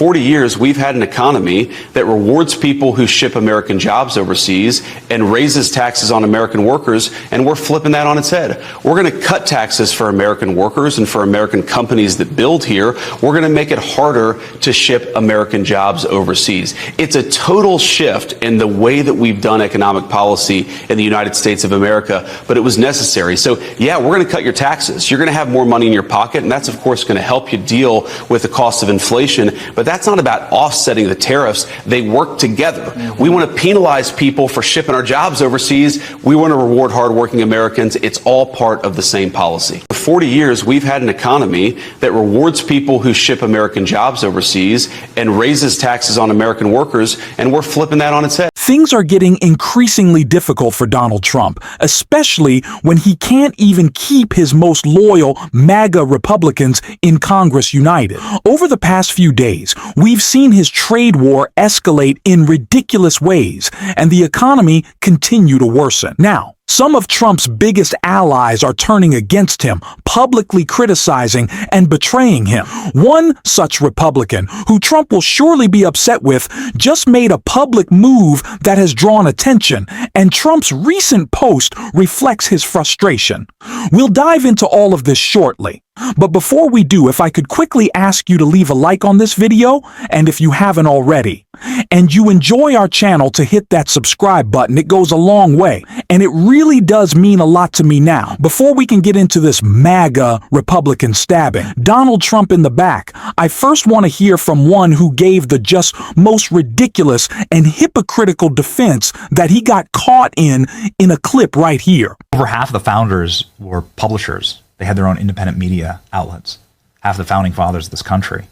40 years, we've had an economy that rewards people who ship American jobs overseas and raises taxes on American workers, and we're flipping that on its head. We're going to cut taxes for American workers and for American companies that build here. We're going to make it harder to ship American jobs overseas. It's a total shift in the way that we've done economic policy in the United States of America, but it was necessary. So, yeah, we're going to cut your taxes. You're going to have more money in your pocket, and that's, of course, going to help you deal with the cost of inflation. But that's not about offsetting the tariffs. They work together. We want to penalize people for shipping our jobs overseas. We want to reward hardworking Americans. It's all part of the same policy. For 40 years, we've had an economy that rewards people who ship American jobs overseas and raises taxes on American workers, and we're flipping that on its head. Things are getting increasingly difficult for Donald Trump, especially when he can't even keep his most loyal MAGA Republicans in Congress united. Over the past few days, we've seen his trade war escalate in ridiculous ways, and the economy continue to worsen. Now, some of Trump's biggest allies are turning against him, publicly criticizing and betraying him. One such Republican, who Trump will surely be upset with, just made a public move that has drawn attention, and Trump's recent post reflects his frustration. We'll dive into all of this shortly. But before we do, if I could quickly ask you to leave a like on this video, and if you haven't already, and you enjoy our channel, to hit that subscribe button. It goes a long way, and it really does mean a lot to me. Now, before we can get into this MAGA Republican stabbing Donald Trump in the back, I first want to hear from one who gave the just most ridiculous and hypocritical defense that he got caught in a clip right here. Over half of the founders were publishers. They had their own independent media outlets. Half the founding fathers of this country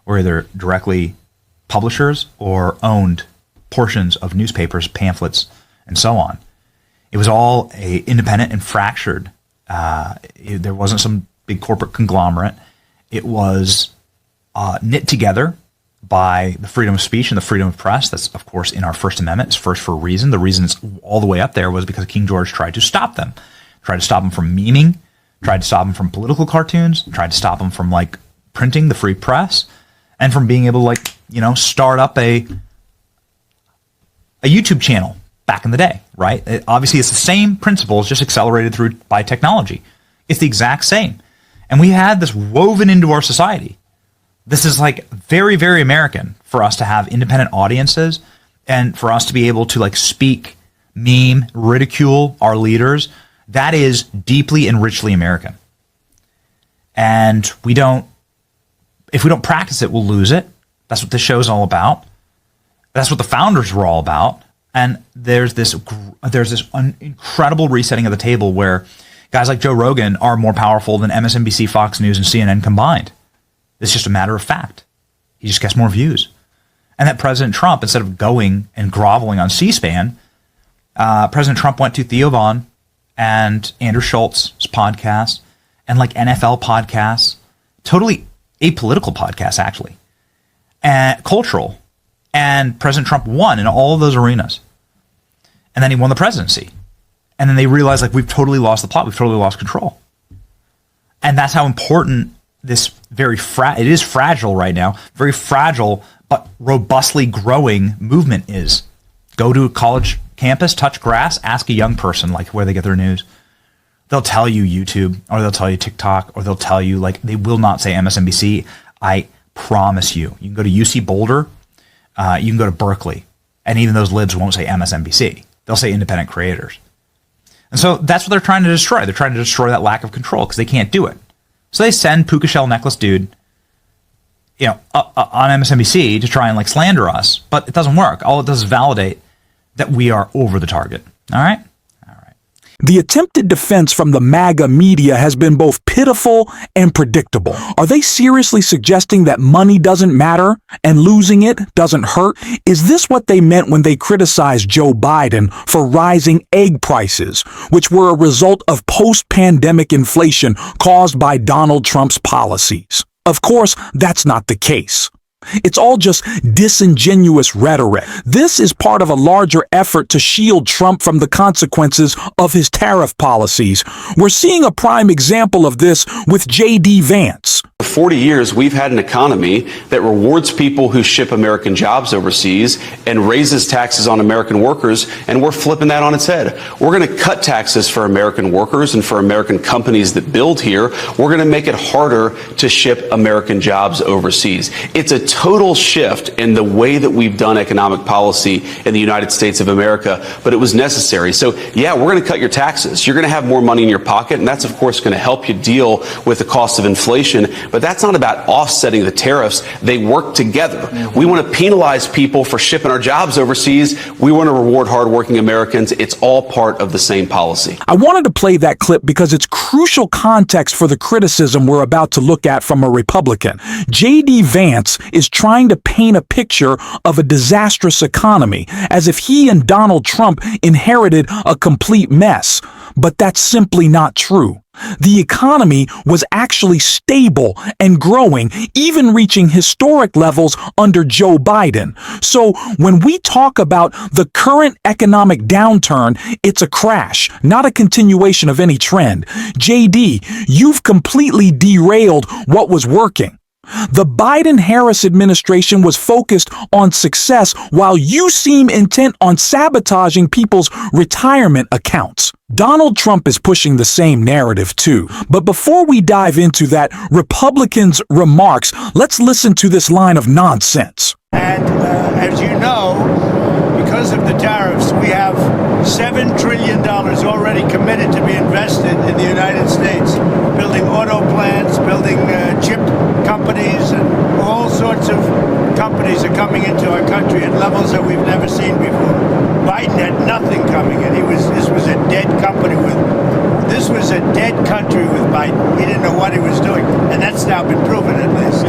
were either directly publishers or owned portions of newspapers, pamphlets, and so on. It was all independent and fractured. There wasn't some big corporate conglomerate. It was knit together by the freedom of speech and the freedom of press. That's, of course, in our First Amendment. It's first for a reason. The reason it's all the way up there was because King George tried to stop them. Tried to stop them from memeing, tried to stop them from political cartoons, tried to stop them from, like, printing, the free press, and from being able to, like, you know, start up a YouTube channel back in the day, right? Obviously, it's the same principles, just accelerated through by technology. It's the exact same. And we had this woven into our society. This is, like, very, very American for us to have independent audiences and for us to be able to, like, speak, meme, ridicule our leaders. That is deeply and richly American. And if we don't practice it, we'll lose it. That's what this show is all about. That's what the founders were all about. And there's this incredible resetting of the table where guys like Joe Rogan are more powerful than MSNBC, Fox News, and CNN combined. It's just a matter of fact. He just gets more views. And that President Trump, instead of going and groveling on C-SPAN, President Trump went to Theo Von and Andrew Schultz's podcast and, like, NFL podcasts, totally apolitical podcasts, actually, and cultural. And President Trump won in all of those arenas. And then he won the presidency. And then they realized, like, we've totally lost the plot. We've totally lost control. And that's how important this it is fragile right now, very fragile, but robustly growing movement is. Go to a college campus, touch grass, ask a young person, like, where they get their news. They'll tell you YouTube, or they'll tell you TikTok, or they'll tell you, like, they will not say MSNBC. I promise you. You can go to UC Boulder, you can go to Berkeley, and even those libs won't say MSNBC. They'll say independent creators. And so that's what they're trying to destroy. They're trying to destroy that lack of control because they can't do it. So they send puka shell necklace dude, you know, on MSNBC to try and, like, slander us, but it doesn't work. All it does is validate that we are over the target. All right? All right. The attempted defense from the MAGA media has been both pitiful and predictable. Are they seriously suggesting that money doesn't matter and losing it doesn't hurt? Is this what they meant when they criticized Joe Biden for rising egg prices, which were a result of post-pandemic inflation caused by Donald Trump's policies? Of course, that's not the case. It's all just disingenuous rhetoric. This is part of a larger effort to shield Trump from the consequences of his tariff policies. We're seeing a prime example of this with J.D. Vance. For 40 years, we've had an economy that rewards people who ship American jobs overseas and raises taxes on American workers, and we're flipping that on its head. We're going to cut taxes for American workers and for American companies that build here. We're going to make it harder to ship American jobs overseas. It's a total shift in the way that we've done economic policy in the United States of America, but it was necessary. So, yeah, we're going to cut your taxes. You're going to have more money in your pocket, and that's, of course, going to help you deal with the cost of inflation. But that's not about offsetting the tariffs. They work together. We want to penalize people for shipping our jobs overseas. We want to reward hardworking Americans. It's all part of the same policy. I wanted to play that clip because it's crucial context for the criticism we're about to look at from a Republican. J.D. Vance is trying to paint a picture of a disastrous economy, as if he and Donald Trump inherited a complete mess. But that's simply not true. The economy was actually stable and growing, even reaching historic levels under Joe Biden. So when we talk about the current economic downturn, it's a crash, not a continuation of any trend. JD, you've completely derailed what was working. The Biden-Harris administration was focused on success while you seem intent on sabotaging people's retirement accounts. Donald Trump is pushing the same narrative too. But before we dive into that Republicans' remarks, let's listen to this line of nonsense. And as you know, because of the tariffs, we have $7 trillion already committed to be invested in the United States, building auto plants, building chip companies, and all sorts of companies are coming into our country at levels that we've never seen before. Biden had nothing coming in. This was a dead country with Biden. He didn't know what he was doing, and that's now been proven at least.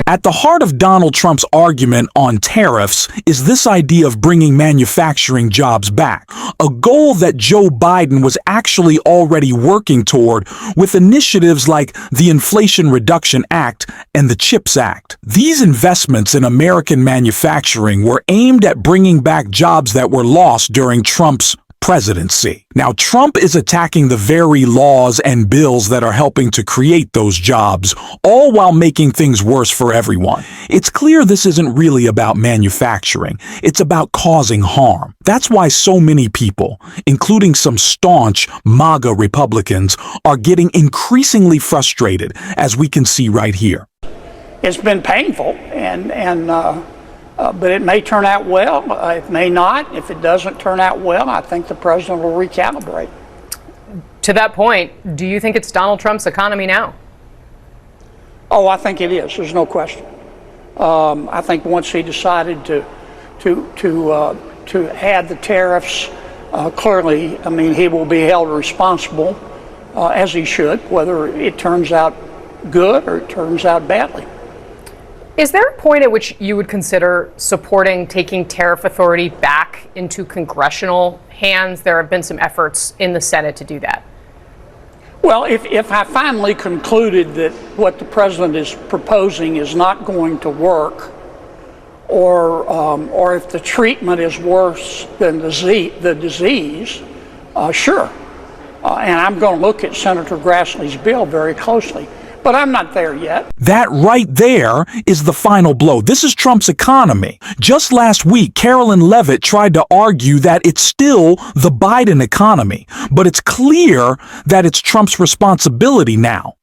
At the heart of Donald Trump's argument on tariffs is this idea of bringing manufacturing jobs back, a goal that Joe Biden was actually already working toward with initiatives like the Inflation Reduction Act and the CHIPS Act. These investments in American manufacturing were aimed at bringing back jobs that were lost during Trump's presidency. Now, Trump is attacking the very laws and bills that are helping to create those jobs, all while making things worse for everyone. It's clear this isn't really about manufacturing. It's about causing harm. That's why so many people, including some staunch MAGA Republicans, are getting increasingly frustrated, as we can see right here. It's been painful, but it may turn out well. It may not. If it doesn't turn out well, I think the president will recalibrate. To that point, do you think it's Donald Trump's economy now? Oh, I think it is. There's no question. I think once he decided to add the tariffs, clearly, I mean, he will be held responsible, as he should, whether it turns out good or it turns out badly. Is there a point at which you would consider supporting taking tariff authority back into congressional hands? There have been some efforts in the Senate to do that. Well, if I finally concluded that what the president is proposing is not going to work, or if the treatment is worse than the disease, sure. And I'm going to look at Senator Grassley's bill very closely. But I'm not there yet. That right there is the final blow. This is Trump's economy. Just last week, Carolyn Levitt tried to argue that it's still the Biden economy, but it's clear that it's Trump's responsibility now.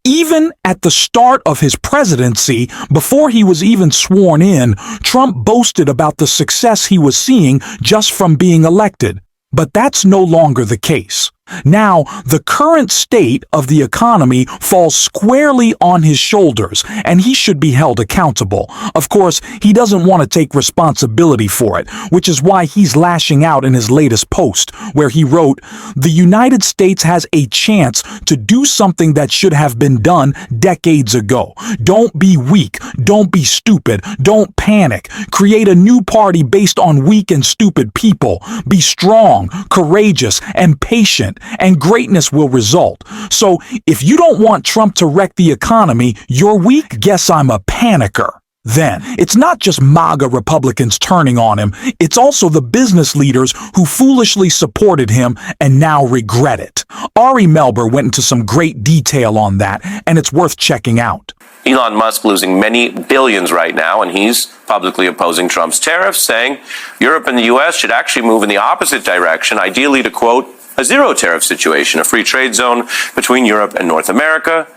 Even at the start of his presidency, before he was even sworn in, Trump boasted about the success he was seeing just from being elected. But that's no longer the case. Now, the current state of the economy falls squarely on his shoulders, and he should be held accountable. Of course, he doesn't want to take responsibility for it, which is why he's lashing out in his latest post, where he wrote, "The United States has a chance to do something that should have been done decades ago. Don't be weak. Don't be stupid. Don't panic. Create a new party based on weak and stupid people. Be strong, courageous, and patient, and greatness will result. So if you don't want Trump to wreck the economy, you're weak? Guess I'm a panicker." Then, it's not just MAGA Republicans turning on him, it's also the business leaders who foolishly supported him and now regret it. Ari Melber went into some great detail on that, and it's worth checking out. Elon Musk losing many billions right now, and he's publicly opposing Trump's tariffs, saying Europe and the U.S. should actually move in the opposite direction, ideally to, quote, a zero tariff situation, a free trade zone between Europe and North America.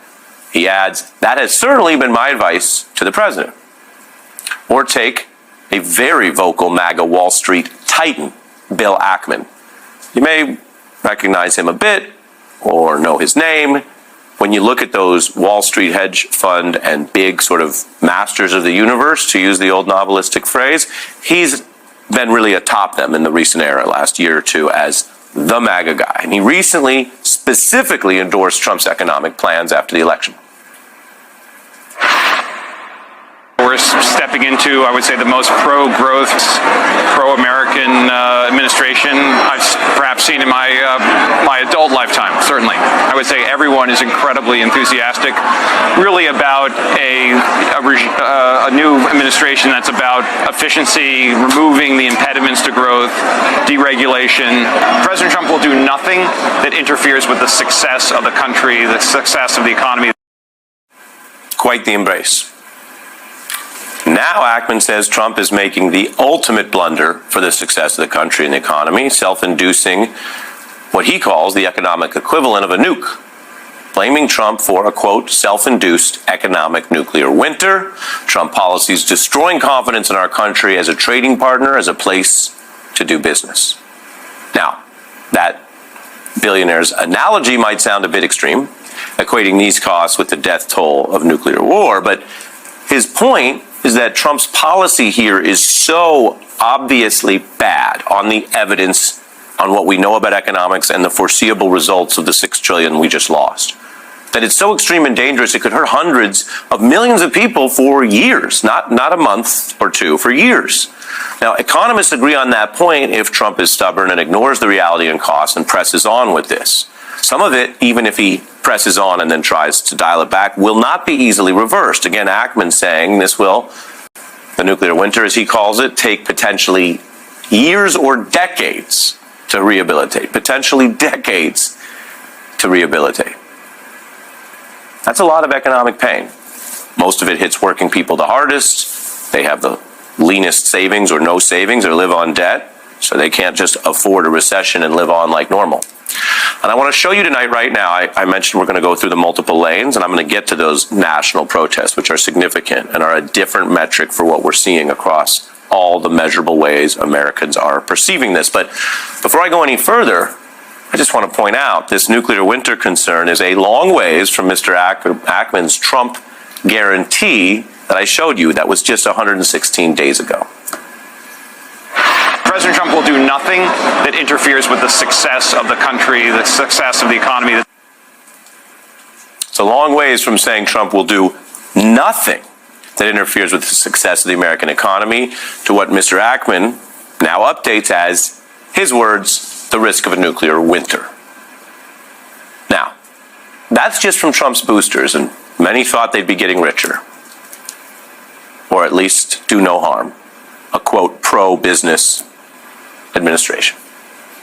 He adds, that has certainly been my advice to the president. Or take a very vocal MAGA Wall Street titan, Bill Ackman. You may recognize him a bit or know his name. When you look at those Wall Street hedge fund and big sort of masters of the universe, to use the old novelistic phrase, he's been really atop them in the recent era, last year or two, as the MAGA guy. And he recently specifically endorsed Trump's economic plans after the election. We're stepping into, I would say, the most pro-growth, pro-American administration I've perhaps seen in my adult lifetime, certainly. I would say everyone is incredibly enthusiastic, really about a new administration that's about efficiency, removing the impediments to growth, deregulation. President Trump will do nothing that interferes with the success of the country, the success of the economy. Quite the embrace. Now Ackman says Trump is making the ultimate blunder for the success of the country and the economy, self-inducing what he calls the economic equivalent of a nuke, blaming Trump for a, quote, self-induced economic nuclear winter, Trump policies destroying confidence in our country as a trading partner, as a place to do business. Now, that billionaire's analogy might sound a bit extreme, equating these costs with the death toll of nuclear war, but his point is that Trump's policy here is so obviously bad on the evidence, on what we know about economics and the foreseeable results of the $6 trillion we just lost, that it's so extreme and dangerous it could hurt hundreds of millions of people for years, not a month or two, for years. Now, economists agree on that point if Trump is stubborn and ignores the reality and costs and presses on with this. Some of it, even if he presses on and then tries to dial it back, will not be easily reversed. Again, Ackman saying this will, the nuclear winter as he calls it, take potentially years or decades to rehabilitate. Potentially decades to rehabilitate. That's a lot of economic pain. Most of it hits working people the hardest. They have the leanest savings or no savings or live on debt, so they can't just afford a recession and live on like normal. And I want to show you tonight, right now, I mentioned we're going to go through the multiple lanes, and I'm going to get to those national protests, which are significant and are a different metric for what we're seeing across all the measurable ways Americans are perceiving this. But before I go any further, I just want to point out this nuclear winter concern is a long ways from Mr. Ackman's Trump guarantee that I showed you that was just 116 days ago. President Trump will do nothing that interferes with the success of the country, the success of the economy. It's a long ways from saying Trump will do nothing that interferes with the success of the American economy to what Mr. Ackman now updates as, his words, the risk of a nuclear winter. Now, that's just from Trump's boosters, and many thought they'd be getting richer, or at least do no harm. A, quote, pro-business administration.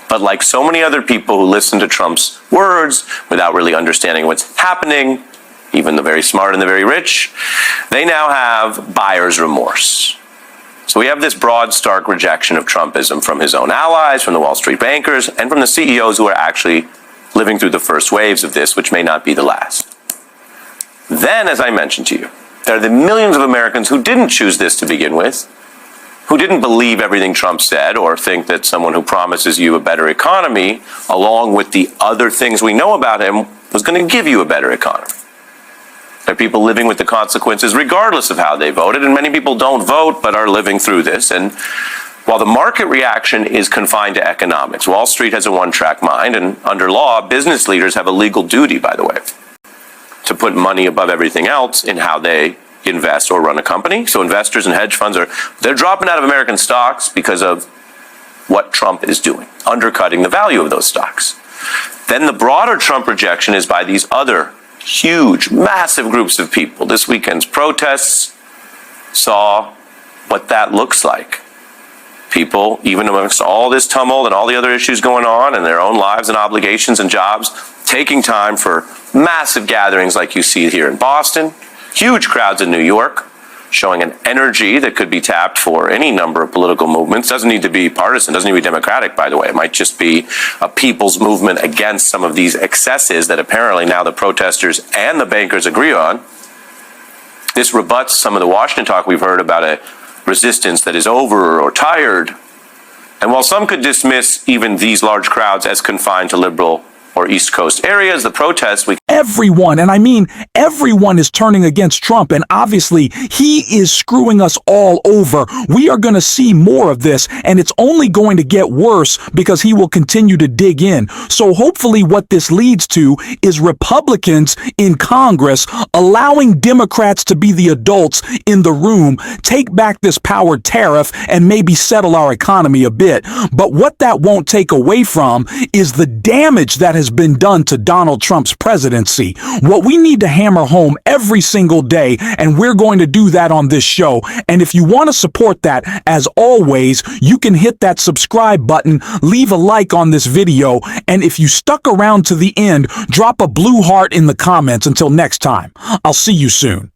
But like so many other people who listen to Trump's words without really understanding what's happening, even the very smart and the very rich, they now have buyer's remorse. So we have this broad, stark rejection of Trumpism from his own allies, from the Wall Street bankers, and from the CEOs who are actually living through the first waves of this, which may not be the last. Then, as I mentioned to you, there are the millions of Americans who didn't choose this to begin with, who didn't believe everything Trump said or think that someone who promises you a better economy, along with the other things we know about him, was going to give you a better economy. There are people living with the consequences regardless of how they voted, and many people don't vote but are living through this. And while the market reaction is confined to economics, Wall Street has a one-track mind, and under law, business leaders have a legal duty, by the way, to put money above everything else in how they invest or run a company. So investors and hedge funds they're dropping out of American stocks because of what Trump is doing, undercutting the value of those stocks. Then the broader Trump rejection is by these other huge, massive groups of people. This weekend's protests, saw what that looks like. People, even amongst all this tumult and all the other issues going on and their own lives and obligations and jobs, taking time for massive gatherings like you see here in Boston, huge crowds in New York, showing an energy that could be tapped for any number of political movements. Doesn't need to be partisan, doesn't need to be democratic, by the way. It might just be a people's movement against some of these excesses that apparently now the protesters and the bankers agree on. This rebuts some of the Washington talk we've heard about a resistance that is over or tired. And while some could dismiss even these large crowds as confined to liberal or East Coast areas, the protests we Everyone, and I mean everyone, is turning against Trump, and obviously he is screwing us all over. We are going to see more of this, and it's only going to get worse because he will continue to dig in. So hopefully what this leads to is Republicans in Congress allowing Democrats to be the adults in the room, take back this power tariff, and maybe settle our economy a bit. But what that won't take away from is the damage that has been done to Donald Trump's presidency. What we need to hammer home every single day, and we're going to do that on this show. And if you want to support that, as always, you can hit that subscribe button, leave a like on this video, and if you stuck around to the end, drop a blue heart in the comments. Until next time, I'll see you soon.